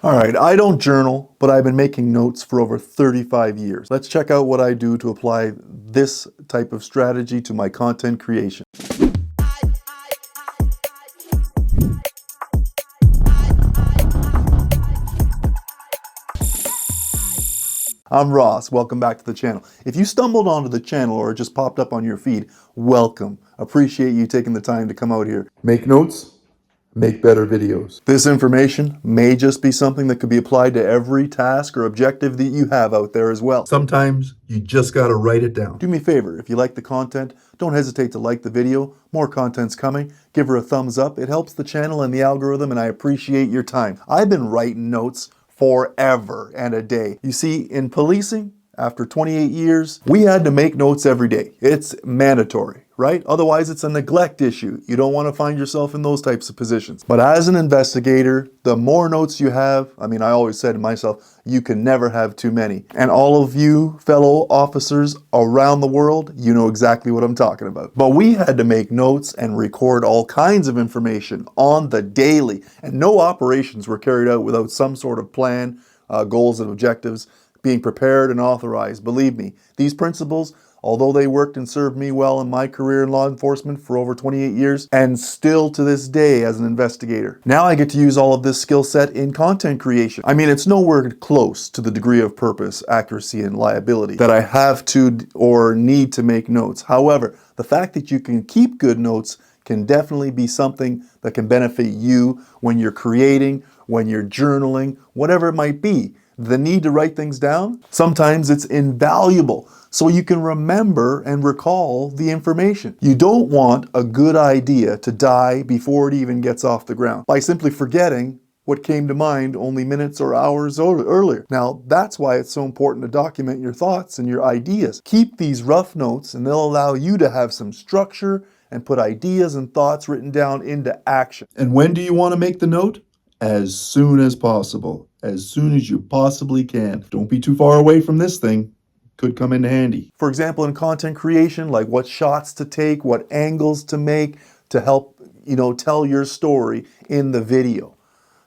All right, I don't journal, but I've been making notes for over 35 years. Let's check out what I do to apply this type of strategy to my content creation. I'm Ross, welcome back to the channel. If you stumbled onto the channel or it just popped up on your feed, welcome. Appreciate you taking the time to come out here. Make notes, make better videos. This information may just be something that could be applied to every task or objective that you have out there as well. Sometimes you just gotta write it down. Do me a favor, if you like the content, don't hesitate to like the video. More content's coming. Give her a thumbs up. It helps the channel and the algorithm, and I appreciate your time. I've been writing notes forever and a day. You see, in policing, after 28 years, we had to make notes every day. It's mandatory, right? Otherwise, it's a neglect issue. You don't want to find yourself in those types of positions. But as an investigator, the more notes you have, I always said to myself, you can never have too many. And all of you fellow officers around the world, you know exactly what I'm talking about. But we had to make notes and record all kinds of information on the daily. And no operations were carried out without some sort of plan, goals and objectives being prepared and authorized. Believe me, these principles, although they worked and served me well in my career in law enforcement for over 28 years, and still to this day as an investigator. Now I get to use all of this skill set in content creation. It's nowhere close to the degree of purpose, accuracy, and liability that I have to or need to make notes. However, the fact that you can keep good notes can definitely be something that can benefit you when you're creating, when you're journaling, whatever it might be. The need to write things down, sometimes it's invaluable so you can remember and recall the information. You don't want a good idea to die before it even gets off the ground by simply forgetting what came to mind only minutes or hours earlier. Now, that's why it's so important to document your thoughts and your ideas. Keep these rough notes and they'll allow you to have some structure and put ideas and thoughts written down into action. And when do you want to make the note? As soon as possible, as soon as you possibly can. Don't be too far away from this thing. Could come in handy. For example, in content creation, like what shots to take, what angles to make to help, tell your story in the video.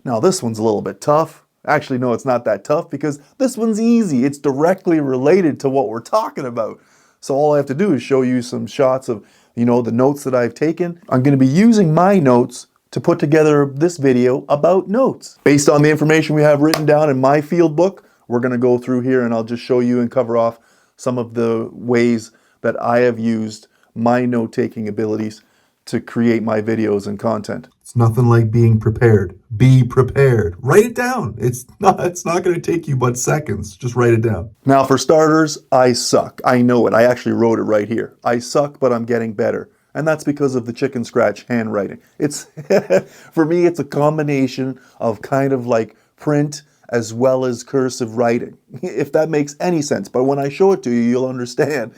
Now, this one's a little bit tough. Actually, no, it's not that tough because this one's easy. It's directly related to what we're talking about. So all I have to do is show you some shots of, the notes that I've taken. I'm going to be using my notes to put together this video about notes. Based on the information we have written down in my field book, we're going to go through here and I'll just show you and cover off some of the ways that I have used my note-taking abilities to create my videos and content. It's nothing like being prepared. Be prepared. Write it down. It's not going to take you but seconds. Just write it down. Now, for starters, I suck. I know it. I actually wrote it right here. I suck, but I'm getting better. And that's because of the chicken scratch handwriting. It's, for me, it's a combination of kind of like print as well as cursive writing, if that makes any sense. But when I show it to you, you'll understand.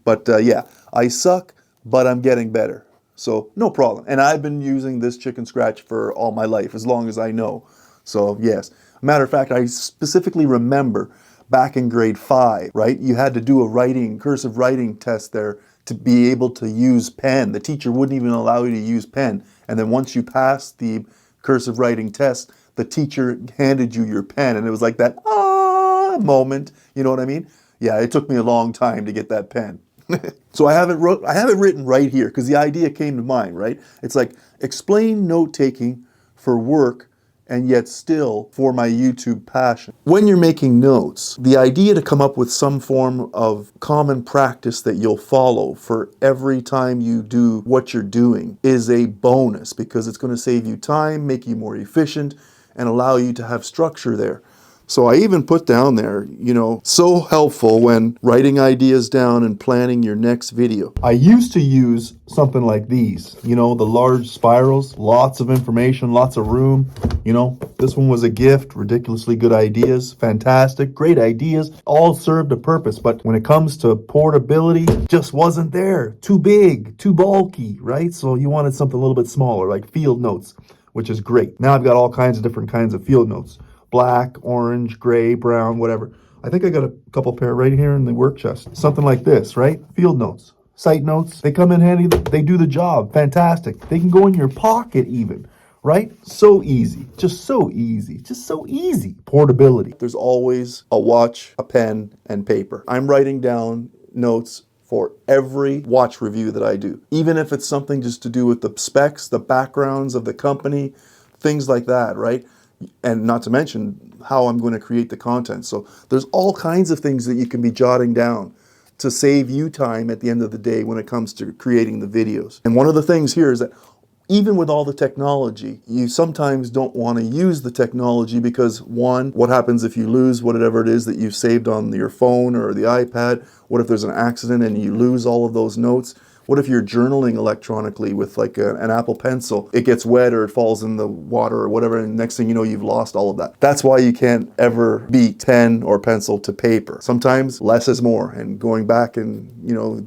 But yeah, I suck, but I'm getting better. So no problem. And I've been using this chicken scratch for all my life, as long as I know. So yes, matter of fact, I specifically remember back in grade 5, right? You had to do a cursive writing test there to be able to use pen. The teacher wouldn't even allow you to use pen. And then once you passed the cursive writing test, the teacher handed you your pen. And it was like that, moment. You know what I mean? Yeah, it took me a long time to get that pen. So I have it written right here because the idea came to mind, right? It's like, explain note-taking for work and yet still for my YouTube passion. When you're making notes, the idea to come up with some form of common practice that you'll follow for every time you do what you're doing is a bonus because it's going to save you time, make you more efficient, and allow you to have structure there. So I even put down there, so helpful when writing ideas down and planning your next video. I used to use something like these, the large spirals, lots of information, lots of room. This one was a gift, ridiculously good ideas, fantastic, great ideas, all served a purpose. But when it comes to portability, just wasn't there. Too big, too bulky, right? So you wanted something a little bit smaller, like field notes, which is great. Now I've got all kinds of different kinds of field notes. Black, orange, gray, brown, whatever. I think I got a couple pair right here in the work chest. Something like this, right? Field notes, site notes. They come in handy. They do the job. Fantastic. They can go in your pocket even, right? So easy, just so easy, just so easy. Portability. There's always a watch, a pen, and paper. I'm writing down notes for every watch review that I do, even if it's something just to do with the specs, the backgrounds of the company, things like that, right? And not to mention how I'm going to create the content. So there's all kinds of things that you can be jotting down to save you time at the end of the day when it comes to creating the videos. And one of the things here is that even with all the technology, you sometimes don't want to use the technology because, one, what happens if you lose whatever it is that you've saved on your phone or the iPad? What if there's an accident and you lose all of those notes? What if you're journaling electronically with like an Apple Pencil? It gets wet or it falls in the water or whatever, and next thing you know, you've lost all of that. That's why you can't ever beat pen or pencil to paper. Sometimes less is more, and going back and,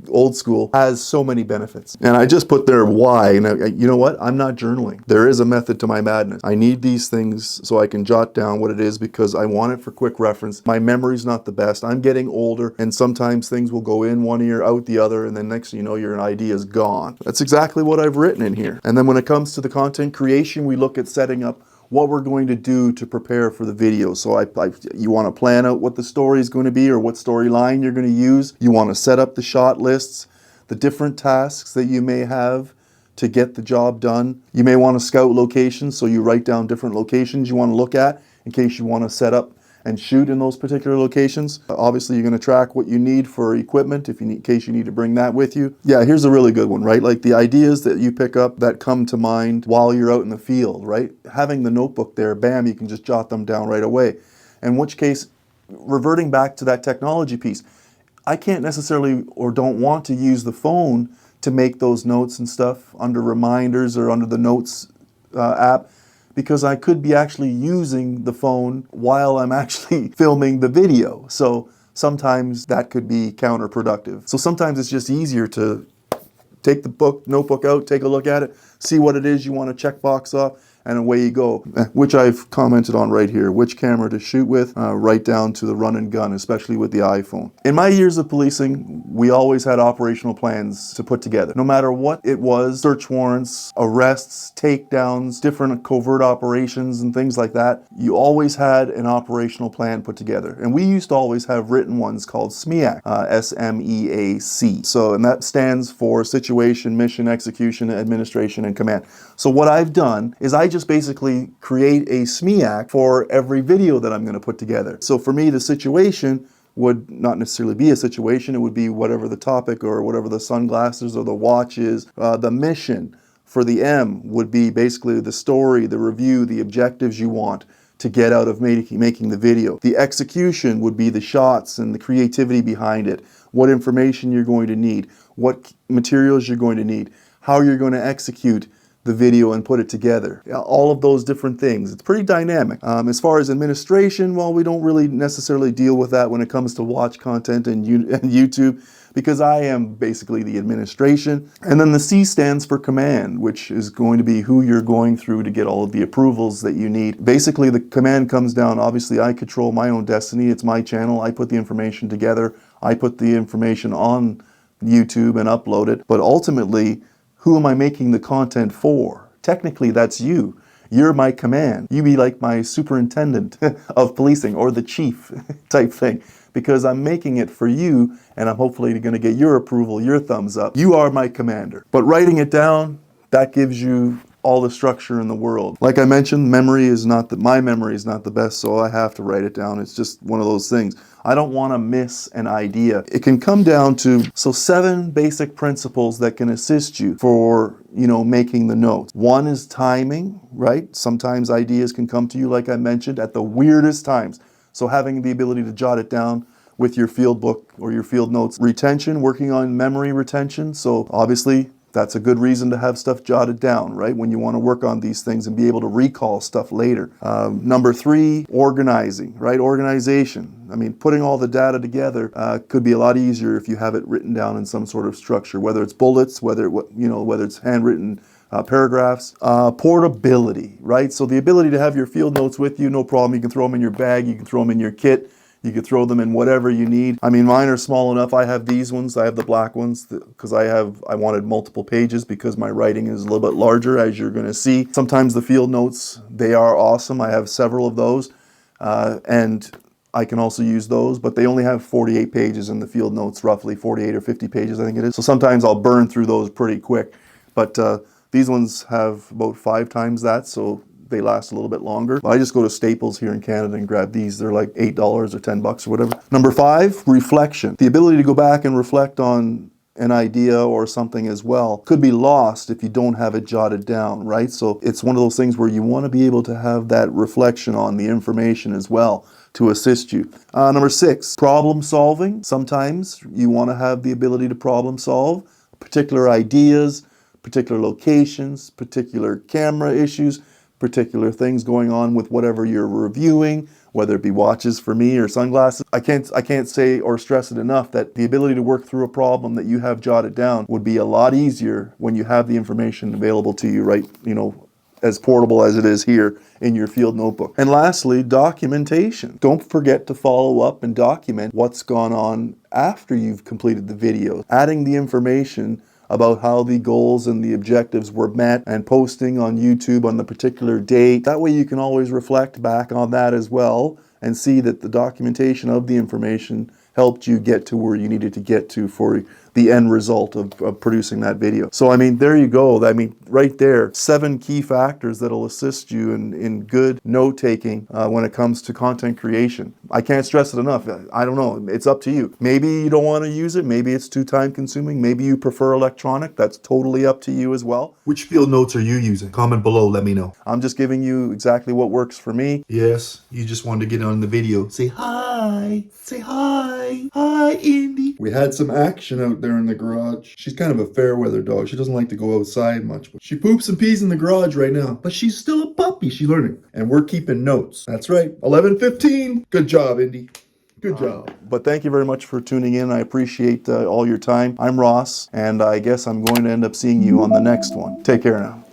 old school has so many benefits. And I just put there why, and you know what? I'm not journaling. There is a method to my madness. I need these things so I can jot down what it is because I want it for quick reference. My memory's not the best. I'm getting older, and sometimes things will go in one ear, out the other, and then next thing you know, you're an idea is gone. That's exactly what I've written in here. And then when it comes to the content creation, we look at setting up what we're going to do to prepare for the video. So you want to plan out what the story is going to be or what storyline you're going to use. You want to set up the shot lists, the different tasks that you may have to get the job done. You may want to scout locations, so you write down different locations you want to look at in case you want to set up and shoot in those particular locations. Obviously, you're going to track what you need for equipment in case you need to bring that with you. Yeah, here's a really good one, right? Like the ideas that you pick up that come to mind while you're out in the field, right? Having the notebook there, bam, you can just jot them down right away. In which case, reverting back to that technology piece, I can't necessarily or don't want to use the phone to make those notes and stuff under reminders or under the notes app, because I could be actually using the phone while I'm actually filming the video. So sometimes that could be counterproductive. So sometimes it's just easier to take the notebook out, take a look at it, see what it is you want to check box off, and away you go. Which I've commented on right here, which camera to shoot with, right down to the run and gun, especially with the iPhone. In my years of policing, we always had operational plans to put together. No matter what it was, search warrants, arrests, takedowns, different covert operations and things like that, you always had an operational plan put together. And we used to always have written ones called SMEAC, S-M-E-A-C. So, and that stands for Situation, Mission, Execution, Administration, and Command. So what I've done is I just basically create a SMEAC for every video that I'm going to put together. So for me, the situation would not necessarily be a situation. It would be whatever the topic or whatever the sunglasses or the watch is. The mission for the M would be basically the story, the review, the objectives you want to get out of making the video. The execution would be the shots and the creativity behind it, what information you're going to need, what materials you're going to need, how you're going to execute the video and put it together. All of those different things. It's pretty dynamic. As far as administration, well, we don't really necessarily deal with that when it comes to watch content and YouTube, because I am basically the administration. And then the C stands for command, which is going to be who you're going through to get all of the approvals that you need. Basically, the command comes down, obviously, I control my own destiny. It's my channel. I put the information together. I put the information on YouTube and upload it. But ultimately, who am I making the content for? Technically, that's you. You're my command. You be like my superintendent of policing or the chief type thing, because I'm making it for you and I'm hopefully going to get your approval, your thumbs up. You are my commander. But writing it down, that gives you all the structure in the world. Like I mentioned, my memory is not the best, so I have to write it down. It's just one of those things. I don't want to miss an idea. It can come down to 7 basic principles that can assist you for, making the notes. One is timing, right? Sometimes ideas can come to you, like I mentioned, at the weirdest times. So having the ability to jot it down with your field book or your field notes. Retention, working on memory retention. So obviously, that's a good reason to have stuff jotted down, right? When you want to work on these things and be able to recall stuff later. Number 3, organizing, right? Organization. I mean, putting all the data together could be a lot easier if you have it written down in some sort of structure, whether it's bullets, whether it's handwritten paragraphs. Portability, right? So the ability to have your field notes with you, no problem. You can throw them in your bag, you can throw them in your kit. You could throw them in whatever you need. I mean, mine are small enough. I have these ones. I have the black ones because I wanted multiple pages because my writing is a little bit larger, as you're going to see. Sometimes the field notes, they are awesome. I have several of those. And I can also use those, but they only have 48 pages in the field notes, roughly 48 or 50 pages, I think it is. So sometimes I'll burn through those pretty quick. But these ones have about 5 times that, so they last a little bit longer. I just go to Staples here in Canada and grab these. They're like $8 or $10 or whatever. Number 5, reflection. The ability to go back and reflect on an idea or something as well could be lost if you don't have it jotted down, right? So it's one of those things where you want to be able to have that reflection on the information as well to assist you. Number 6, problem solving. Sometimes you want to have the ability to problem solve particular ideas, particular locations, particular camera issues, particular things going on with whatever you're reviewing, whether it be watches for me or sunglasses. I can't say or stress it enough that the ability to work through a problem that you have jotted down would be a lot easier when you have the information available to you, right? You know, as portable as it is here in your field notebook. And lastly, documentation. Don't forget to follow up and document what's gone on after you've completed the video. Adding the information about how the goals and the objectives were met and posting on YouTube on the particular date. That way you can always reflect back on that as well and see that the documentation of the information helped you get to where you needed to get to for the end result of producing that video. So I mean, there you go. I mean, right there, 7 key factors that'll assist you in good note-taking when it comes to content creation. I can't stress it enough. I don't know. It's up to you. Maybe you don't want to use it. Maybe it's too time-consuming. Maybe you prefer electronic. That's totally up to you as well. Which field notes are you using? Comment below, let me know. I'm just giving you exactly what works for me. Yes, you just wanted to get on the video. Say hi. Say hi. Hi, Indy. We had some action out there in the garage. She's kind of a fair weather dog. She doesn't like to go outside much. But she poops and pees in the garage right now. But she's still a puppy. She's learning. And we're keeping notes. That's right. 11:15. Good job, Indy. Good job. But thank you very much for tuning in. I appreciate all your time. I'm Ross, and I guess I'm going to end up seeing you on the next one. Take care now.